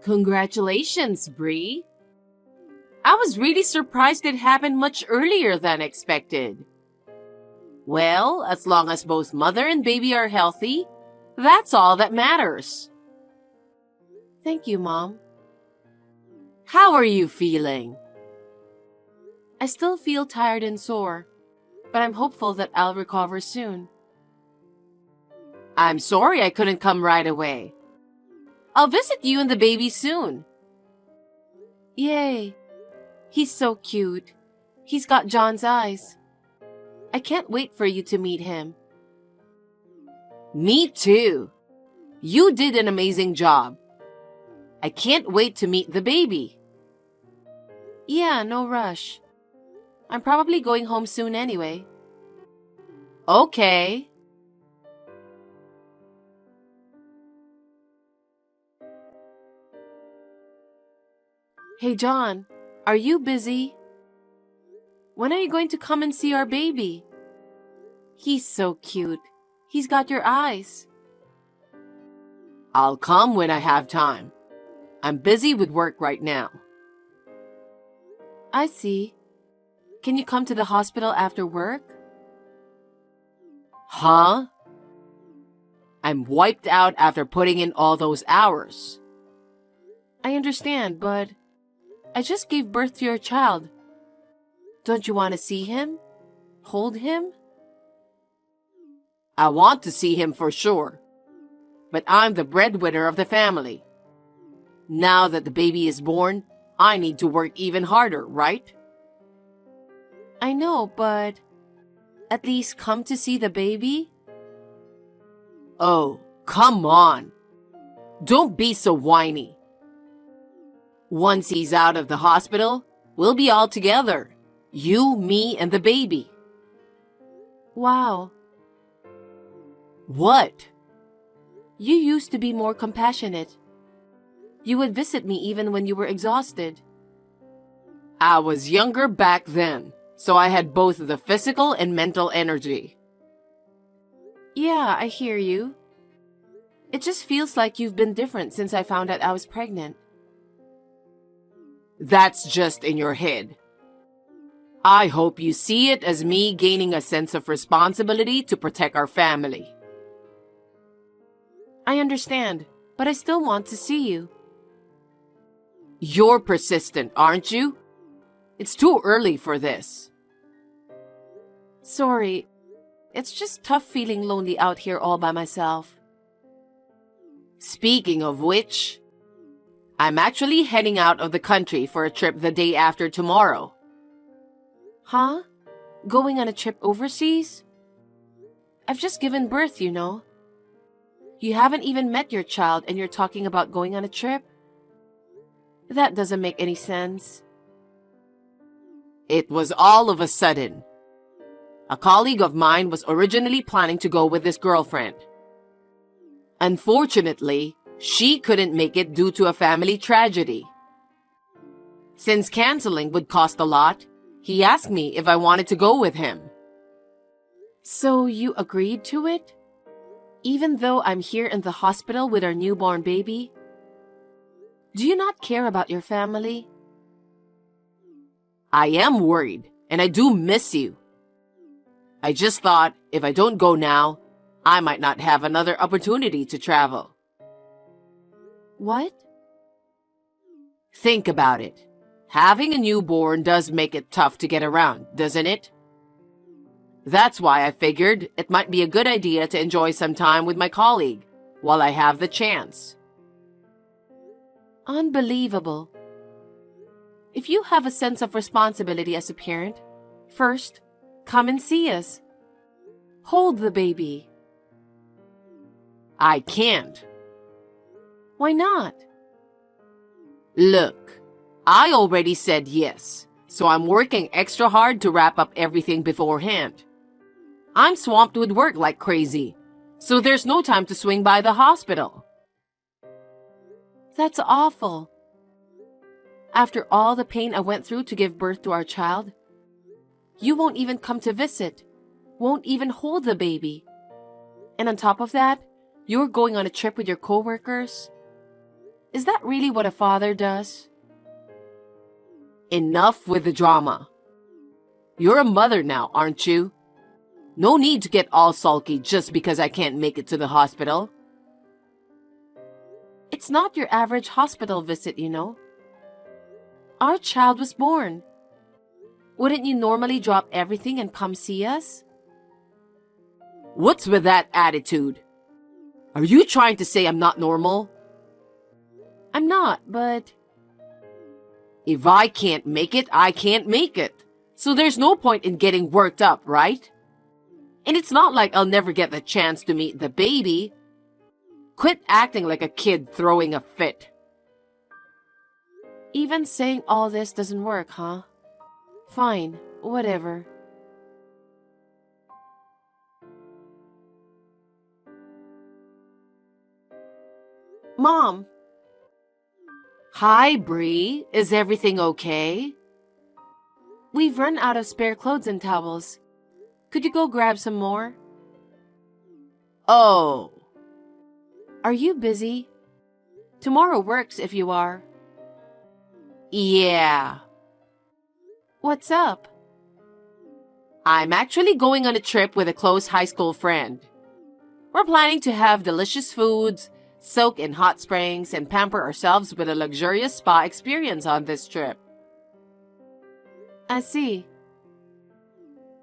Congratulations, Bree. I was really surprised it happened much earlier than expected. Well, as long as both mother and baby are healthy, that's all that matters. Thank you, Mom. How are you feeling? I still feel tired and sore, but I'm hopeful that I'll recover soon. I'm sorry I couldn't come right away. I'll visit you and the baby soon. Yay! He's so cute. He's got John's eyes. I can't wait for you to meet him. Me too. You did an amazing job. I can't wait to meet the baby. Yeah, no rush. I'm probably going home soon anyway. Okay. Hey, John, are you busy? When are you going to come and see our baby? He's so cute. He's got your eyes. I'll come when I have time. I'm busy with work right now. I see. Can you come to the hospital after work? Huh? I'm wiped out after putting in all those hours. I understand, but I just gave birth to your child. Don't you want to see him? Hold him? I want to see him for sure, but I'm the breadwinner of the family. Now that the baby is born, I need to work even harder, right? I know, but at least come to see the baby? Oh, come on. Don't be so whiny. Once he's out of the hospital, we'll be all together. You, me, and the baby. Wow. What? You used to be more compassionate. You would visit me even when you were exhausted. I was younger back then, so I had both the physical and mental energy. Yeah, I hear you. It just feels like you've been different since I found out I was pregnant. That's just in your head. I hope you see it as me gaining a sense of responsibility to protect our family. I understand, but I still want to see you. You're persistent, aren't you? It's too early for this. Sorry, it's just tough feeling lonely out here all by myself. Speaking of which, I'm actually heading out of the country for a trip the day after tomorrow. Huh? Going on a trip overseas? I've just given birth, you know. You haven't even met your child and you're talking about going on a trip? That doesn't make any sense. It was all of a sudden. A colleague of mine was originally planning to go with his girlfriend. Unfortunately, she couldn't make it due to a family tragedy. Since canceling would cost a lot, he asked me if I wanted to go with him. So you agreed to it? Even though I'm here in the hospital with our newborn baby? Do you not care about your family? I am worried, and I do miss you. I just thought if I don't go now, I might not have another opportunity to travel. What? Think about it. Having a newborn does make it tough to get around, doesn't it? That's why I figured it might be a good idea to enjoy some time with my colleague while I have the chance. Unbelievable. If you have a sense of responsibility as a parent, first, come and see us. Hold the baby. I can't. Why not? Look, I already said yes, so I'm working extra hard to wrap up everything beforehand. I'm swamped with work like crazy, so there's no time to swing by the hospital. That's awful. After all the pain I went through to give birth to our child, you won't even come to visit, won't even hold the baby. And on top of that, you're going on a trip with your coworkers. Is that really what a father does? Enough with the drama. You're a mother now, aren't you? No need to get all sulky just because I can't make it to the hospital. It's not your average hospital visit, you know. Our child was born. Wouldn't you normally drop everything and come see us? What's with that attitude? Are you trying to say I'm not normal? I'm not, but... If I can't make it, I can't make it. So there's no point in getting worked up, right? And it's not like I'll never get the chance to meet the baby. Quit acting like a kid throwing a fit. Even saying all this doesn't work, huh? Fine, whatever. Mom. Hi, Bree. Is everything okay? We've run out of spare clothes and towels. Could you go grab some more? Oh. Are you busy? Tomorrow works if you are. Yeah. What's up? I'm actually going on a trip with a close high school friend. We're planning to have delicious foods, soak in hot springs, and pamper ourselves with a luxurious spa experience on this trip. I see.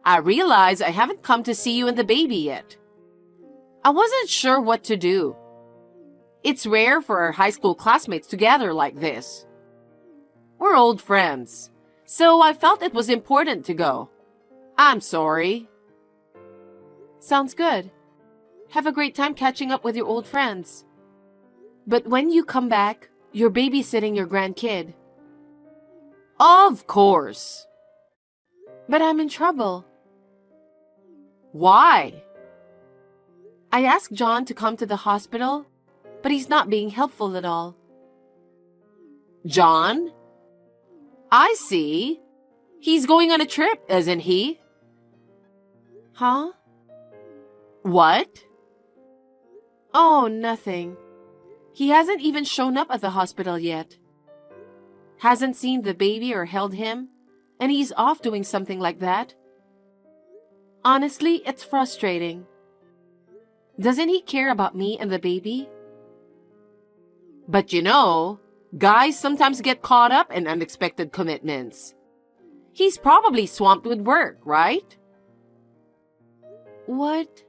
I realize I haven't come to see you and the baby yet. I wasn't sure what to do. It's rare for our high school classmates to gather like this. We're old friends, so I felt it was important to go. I'm sorry. Sounds good. Have a great time catching up with your old friends. But when you come back, you're babysitting your grandkid. Of course. But I'm in trouble. Why? I asked John to come to the hospital, but he's not being helpful at all. John? I see. He's going on a trip, isn't he? Huh? What? Oh, nothing. He hasn't even shown up at the hospital yet. Hasn't seen the baby or held him, and he's off doing something like that. Honestly, it's frustrating. Doesn't he care about me and the baby? But you know, guys sometimes get caught up in unexpected commitments. He's probably swamped with work, right? What?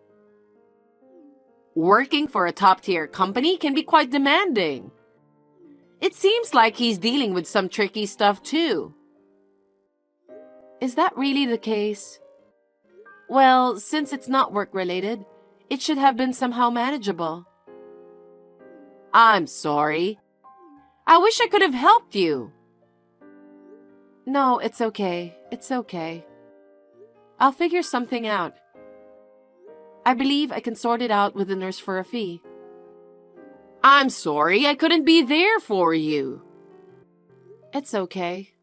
Working for a top-tier company can be quite demanding. It seems like he's dealing with some tricky stuff too. Is that really the case? Well, since it's not work-related, it should have been somehow manageable. I'm sorry. I wish I could have helped you. No, it's okay. It's okay. I'll figure something out. I believe I can sort it out with the nurse for a fee. I'm sorry I couldn't be there for you. It's okay.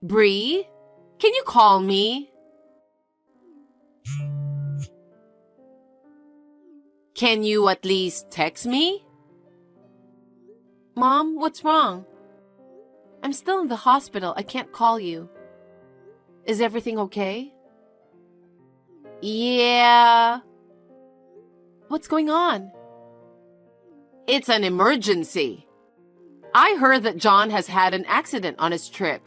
Bree, can you call me? Can you at least text me? Mom, what's wrong? I'm still in the hospital. I can't call you. Is everything okay? Yeah. What's going on? It's an emergency. I heard that John has had an accident on his trip.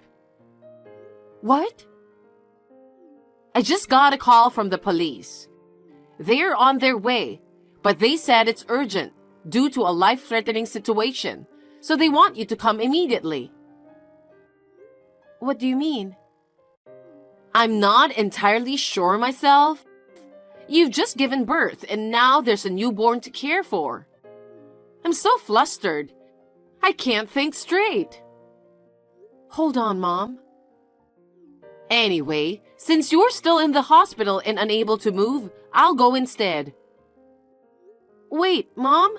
What? I just got a call from the police. They're on their way, but they said it's urgent due to a life-threatening situation, so they want you to come immediately. What do you mean? I'm not entirely sure myself. You've just given birth and now there's a newborn to care for. I'm so flustered. I can't think straight. Hold on, Mom. Anyway, since you're still in the hospital and unable to move, I'll go instead. Wait, Mom?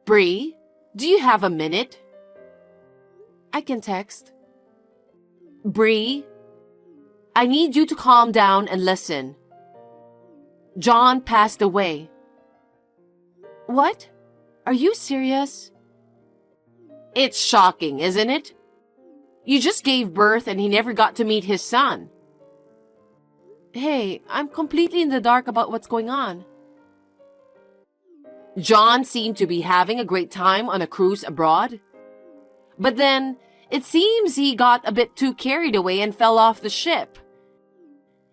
Bree, Do you have a minute? I can text. Bree, I need you to calm down and listen. John passed away. What? Are you serious? It's shocking, isn't it? You just gave birth and he never got to meet his son. Hey, I'm completely in the dark about what's going on. John seemed to be having a great time on a cruise abroad. But then, it seems he got a bit too carried away and fell off the ship.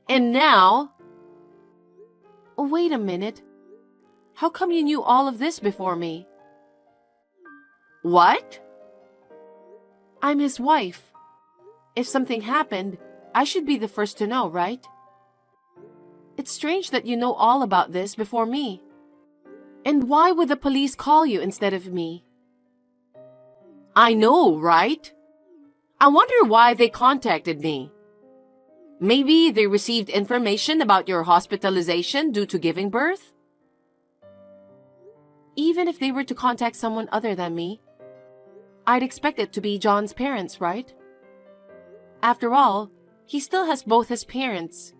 And now... Wait a minute. How come you knew all of this before me? What? I'm his wife. If something happened, I should be the first to know, right? It's strange that you know all about this before me. And why would the police call you instead of me? I know, right? I wonder why they contacted me. Maybe they received information about your hospitalization due to giving birth? Even if they were to contact someone other than me, I'd expect it to be John's parents, right? After all, he still has both his parents.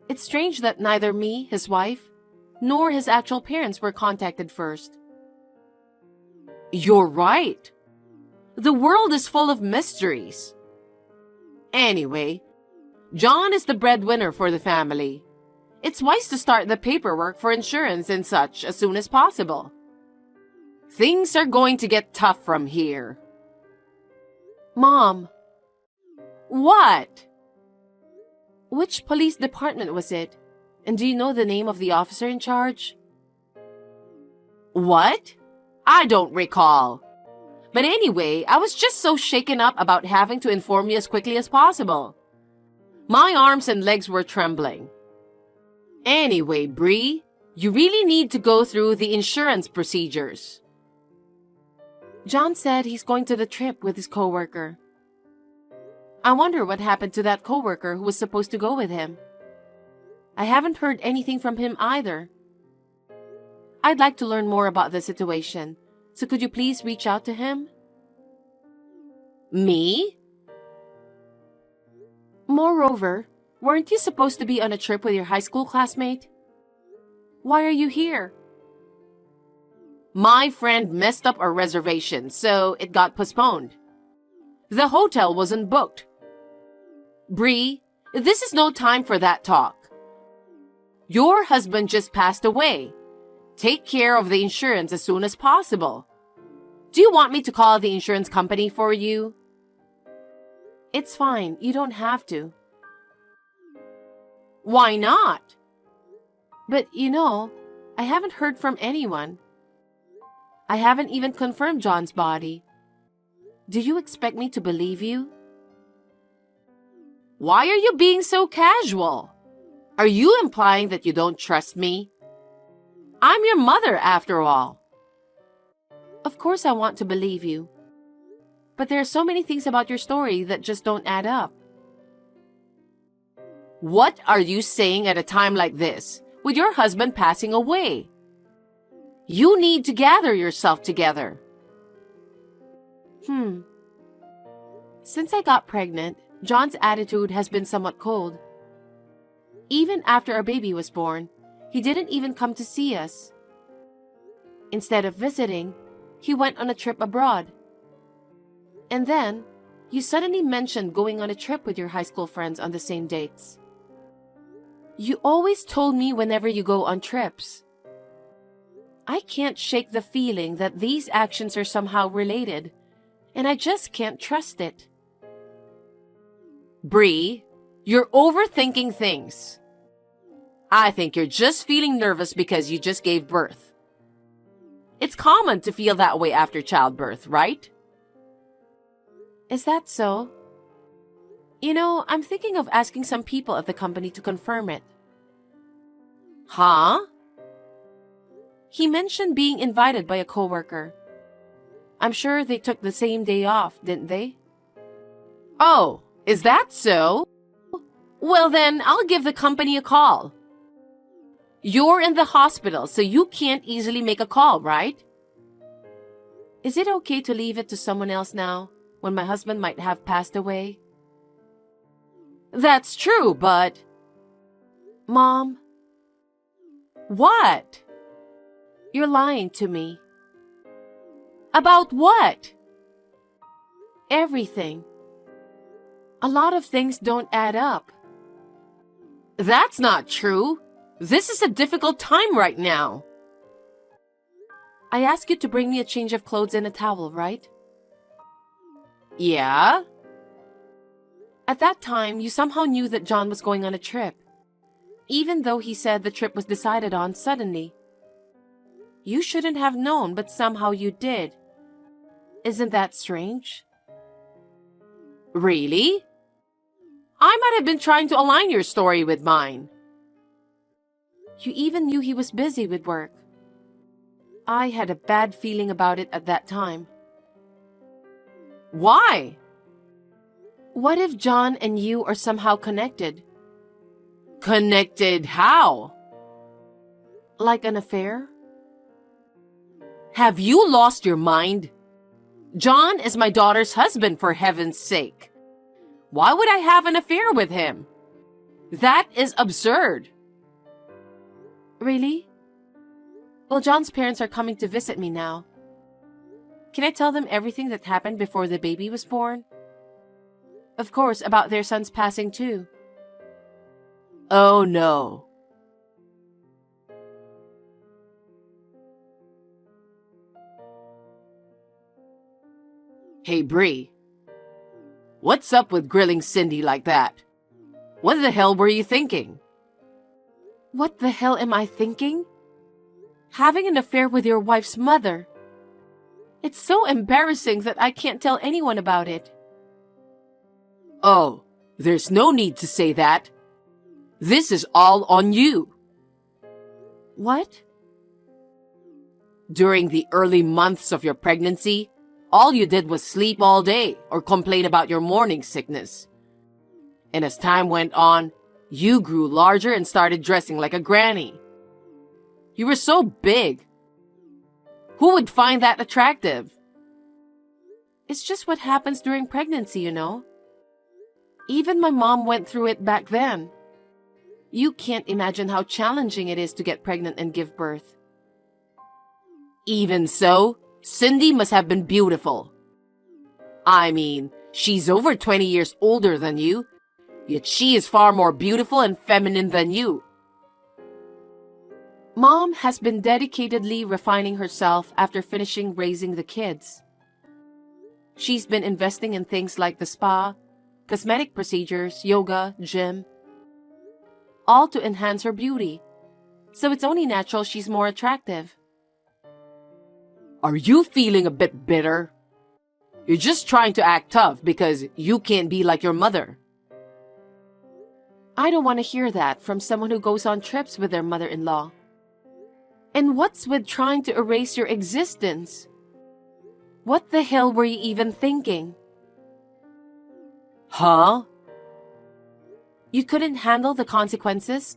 It's strange that neither me, his wife, nor his actual parents were contacted first. You're right. The world is full of mysteries. Anyway, John is the breadwinner for the family. It's wise to start the paperwork for insurance and such as soon as possible. Things are going to get tough from here. Mom. What? Which police department was it? And do you know the name of the officer in charge? What? I don't recall. But anyway, I was just so shaken up about having to inform you as quickly as possible. My arms and legs were trembling. Anyway, Bree, you really need to go through the insurance procedures. John said he's going to the trip with his coworker. I wonder what happened to that coworker who was supposed to go with him. I haven't heard anything from him either. I'd like to learn more about the situation, so could you please reach out to him? Me? Moreover, weren't you supposed to be on a trip with your high school classmate? Why are you here? My friend messed up our reservation, so it got postponed. The hotel wasn't booked. Bree, this is no time for that talk. Your husband just passed away. Take care of the insurance as soon as possible. Do you want me to call the insurance company for you? It's fine. You don't have to. Why not? But I haven't heard from anyone. I haven't even confirmed John's body. Do you expect me to believe you? Why are you being so casual? Are you implying that you don't trust me? I'm your mother, after all. Of course I want to believe you. But there are so many things about your story that just don't add up. What are you saying at a time like this, with your husband passing away? You need to gather yourself together. Since I got pregnant, John's attitude has been somewhat cold. Even after our baby was born, he didn't even come to see us. Instead of visiting, he went on a trip abroad. And then, you suddenly mentioned going on a trip with your high school friends on the same dates. You always told me whenever you go on trips. I can't shake the feeling that these actions are somehow related, and I just can't trust it. Bree, you're overthinking things. I think you're just feeling nervous because you just gave birth. It's common to feel that way after childbirth, right? Is that so? I'm thinking of asking some people at the company to confirm it. Huh? He mentioned being invited by a coworker. I'm sure they took the same day off, didn't they? Oh, is that so? Well then, I'll give the company a call. You're in the hospital, so you can't easily make a call, right? Is it okay to leave it to someone else now, when my husband might have passed away? That's true, but... Mom, What? you're lying to me. About what? Everything. A lot of things don't add up. That's not true. This is a difficult time right now. I asked you to bring me a change of clothes and a towel, right? Yeah? At that time, you somehow knew that John was going on a trip, even though he said the trip was decided on suddenly. You shouldn't have known, but somehow you did. Isn't that strange? Really? I might have been trying to align your story with mine. You even knew he was busy with work. I had a bad feeling about it at that time. Why? What if John and you are somehow connected? Connected how? Like an affair? Have you lost your mind? John is my daughter's husband, for heaven's sake. Why would I have an affair with him? That is absurd. Really? Well, John's parents are coming to visit me now. Can I tell them everything that happened before the baby was born? Of course, about their son's passing too. Oh no. Hey, Bree. What's up with grilling Cindy like that? What the hell were you thinking? What the hell am I thinking? Having an affair with your wife's mother. It's so embarrassing that I can't tell anyone about it. Oh, there's no need to say that. This is all on you. What? During the early months of your pregnancy, all you did was sleep all day or complain about your morning sickness. And as time went on, you grew larger and started dressing like a granny. You were so big. Who would find that attractive? It's just what happens during pregnancy, you know. Even my mom went through it back then. You can't imagine how challenging it is to get pregnant and give birth. Even so, Cindy must have been beautiful. I mean, she's over 20 years older than you, yet she is far more beautiful and feminine than you. Mom has been dedicatedly refining herself after finishing raising the kids. She's been investing in things like the spa, cosmetic procedures, yoga, gym, all to enhance her beauty. So it's only natural she's more attractive. Are you feeling a bit bitter? You're just trying to act tough because you can't be like your mother. I don't want to hear that from someone who goes on trips with their mother-in-law. And what's with trying to erase your existence? What the hell were you even thinking? Huh? You couldn't handle the consequences,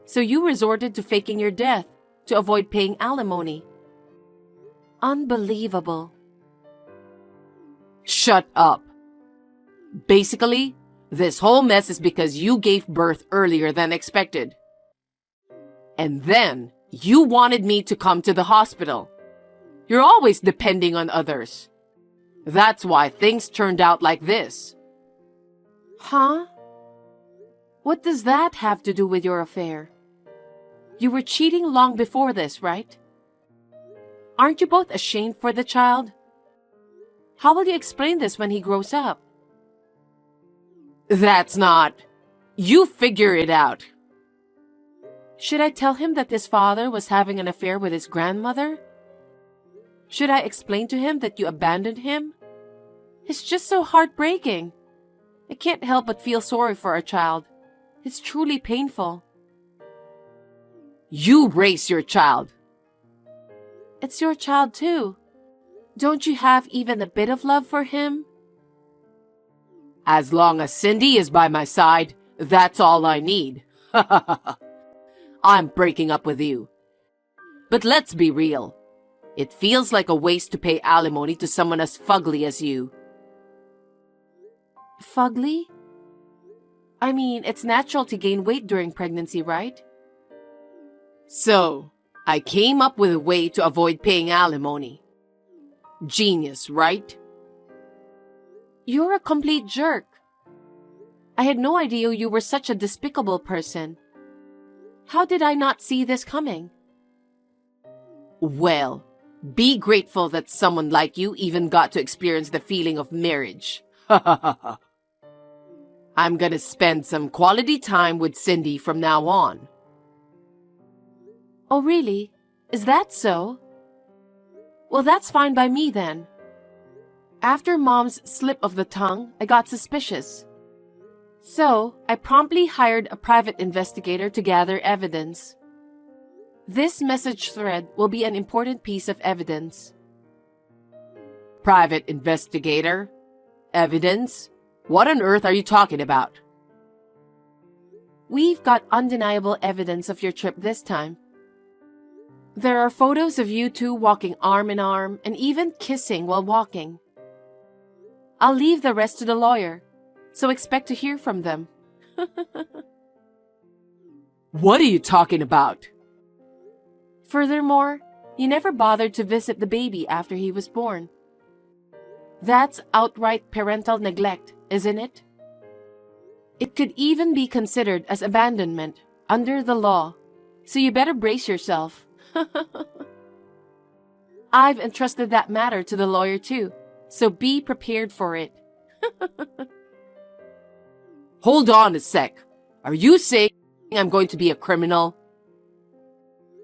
so you resorted to faking your death to avoid paying alimony. Unbelievable. Shut up. Basically, this whole mess is because you gave birth earlier than expected. And then, you wanted me to come to the hospital. You're always depending on others. That's why things turned out like this. Huh? What does that have to do with your affair? You were cheating long before this, right? Aren't you both ashamed for the child? How will you explain this when he grows up? That's not... You figure it out. Should I tell him that his father was having an affair with his grandmother? Should I explain to him that you abandoned him? It's just so heartbreaking. I can't help but feel sorry for our child. It's truly painful. You raise your child. It's your child too. Don't you have even a bit of love for him? As long as Cindy is by my side, that's all I need. I'm breaking up with you. But let's be real. It feels like a waste to pay alimony to someone as fugly as you. Fugly? I mean, it's natural to gain weight during pregnancy, right? So, I came up with a way to avoid paying alimony. Genius, right? You're a complete jerk. I had no idea you were such a despicable person. How did I not see this coming? Well, be grateful that someone like you even got to experience the feeling of marriage. I'm gonna spend some quality time with Cindy from now on. Oh, really? Is that so? Well, that's fine by me then. After Mom's slip of the tongue, I got suspicious. So, I promptly hired a private investigator to gather evidence. This message thread will be an important piece of evidence. Private investigator? Evidence? What on earth are you talking about? We've got undeniable evidence of your trip this time. There are photos of you two walking arm in arm and even kissing while walking. I'll leave the rest to the lawyer, so expect to hear from them. What are you talking about? Furthermore, you never bothered to visit the baby after he was born. That's outright parental neglect, isn't it? It could even be considered as abandonment under the law, so you better brace yourself. I've entrusted that matter to the lawyer too, so be prepared for it. Hold on a sec. Are you saying I'm going to be a criminal?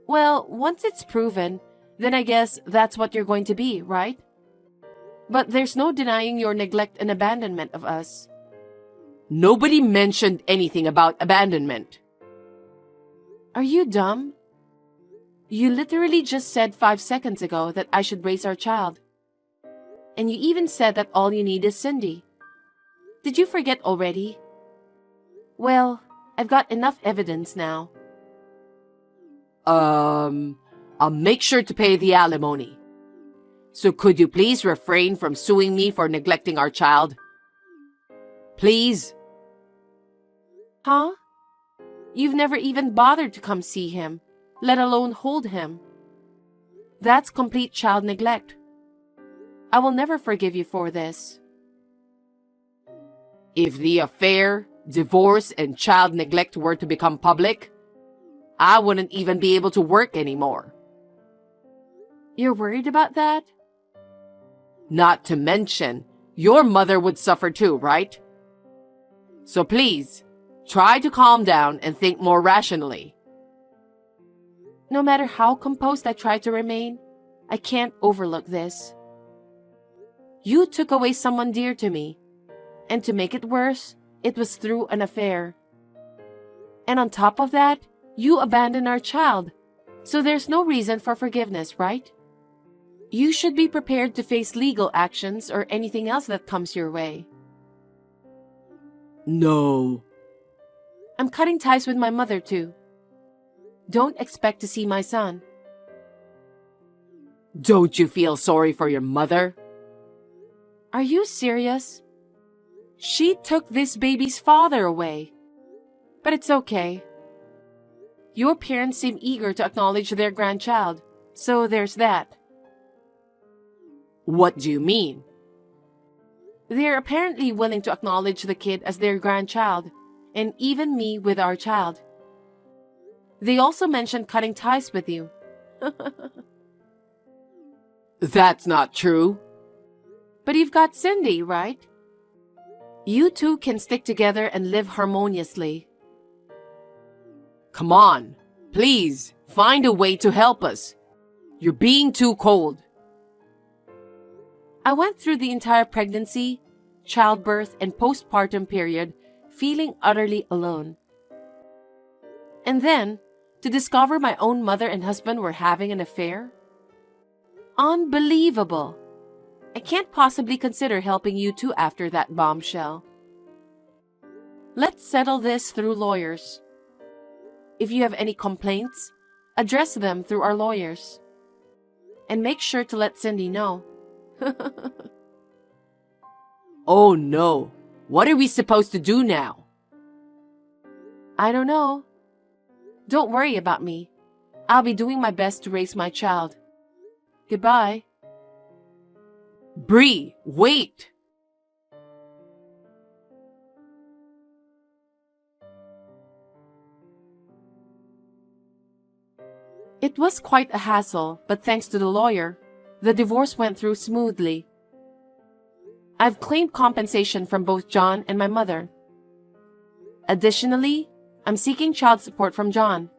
Well, once it's proven, then I guess that's what you're going to be, right? But there's no denying your neglect and abandonment of us. Nobody mentioned anything about abandonment. Are you dumb? You literally just said 5 seconds ago that I should raise our child. And you even said that all you need is Cindy. Did you forget already? Well, I've got enough evidence now. I'll make sure to pay the alimony. So could you please refrain from suing me for neglecting our child? Please? Huh? You've never even bothered to come see him, let alone hold him. That's complete child neglect. I will never forgive you for this. If the affair, divorce, and child neglect were to become public, I wouldn't even be able to work anymore. You're worried about that? Not to mention, your mother would suffer too, right? So please, try to calm down and think more rationally. No matter how composed I try to remain, I can't overlook this. You took away someone dear to me, and to make it worse, it was through an affair. And on top of that, you abandoned our child, so there's no reason for forgiveness, right? You should be prepared to face legal actions or anything else that comes your way. No. I'm cutting ties with my mother too. Don't expect to see my son. Don't you feel sorry for your mother? Are you serious? She took this baby's father away. But it's okay. Your parents seem eager to acknowledge their grandchild, so there's that. What do you mean? They're apparently willing to acknowledge the kid as their grandchild, and even me with our child. They also mentioned cutting ties with you. That's not true. But you've got Cindy, right? You two can stick together and live harmoniously. Come on, please, find a way to help us. You're being too cold. I went through the entire pregnancy, childbirth, and postpartum period feeling utterly alone. And then, to discover my own mother and husband were having an affair? Unbelievable! I can't possibly consider helping you two after that bombshell. Let's settle this through lawyers. If you have any complaints, address them through our lawyers. and make sure to let Cindy know. Oh no, what are we supposed to do now? I don't know. Don't worry about me. I'll be doing my best to raise my child. Goodbye. Bree, wait! It was quite a hassle, but thanks to the lawyer, the divorce went through smoothly. I've claimed compensation from both John and my mother. Additionally, I'm seeking child support from John.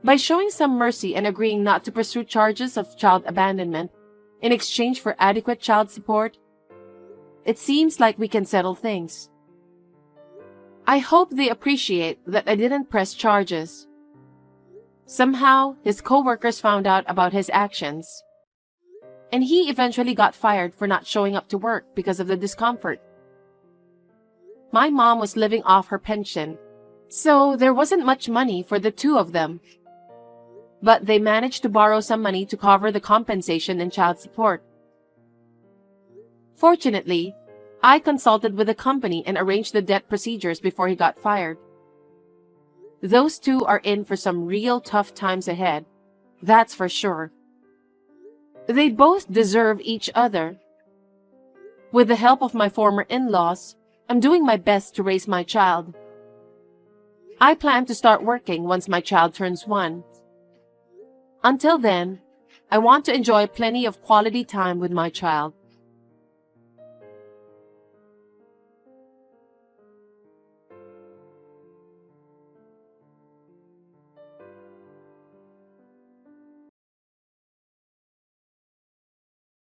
By showing some mercy and agreeing not to pursue charges of child abandonment in exchange for adequate child support, it seems like we can settle things. I hope they appreciate that I didn't press charges. Somehow, his co-workers found out about his actions, and he eventually got fired for not showing up to work because of the discomfort. My mom was living off her pension, so there wasn't much money for the two of them. But they managed to borrow some money to cover the compensation and child support. Fortunately, I consulted with the company and arranged the debt procedures before he got fired. Those two are in for some real tough times ahead, that's for sure. They both deserve each other. With the help of my former in-laws, I'm doing my best to raise my child. I plan to start working once my child turns 1. Until then, I want to enjoy plenty of quality time with my child.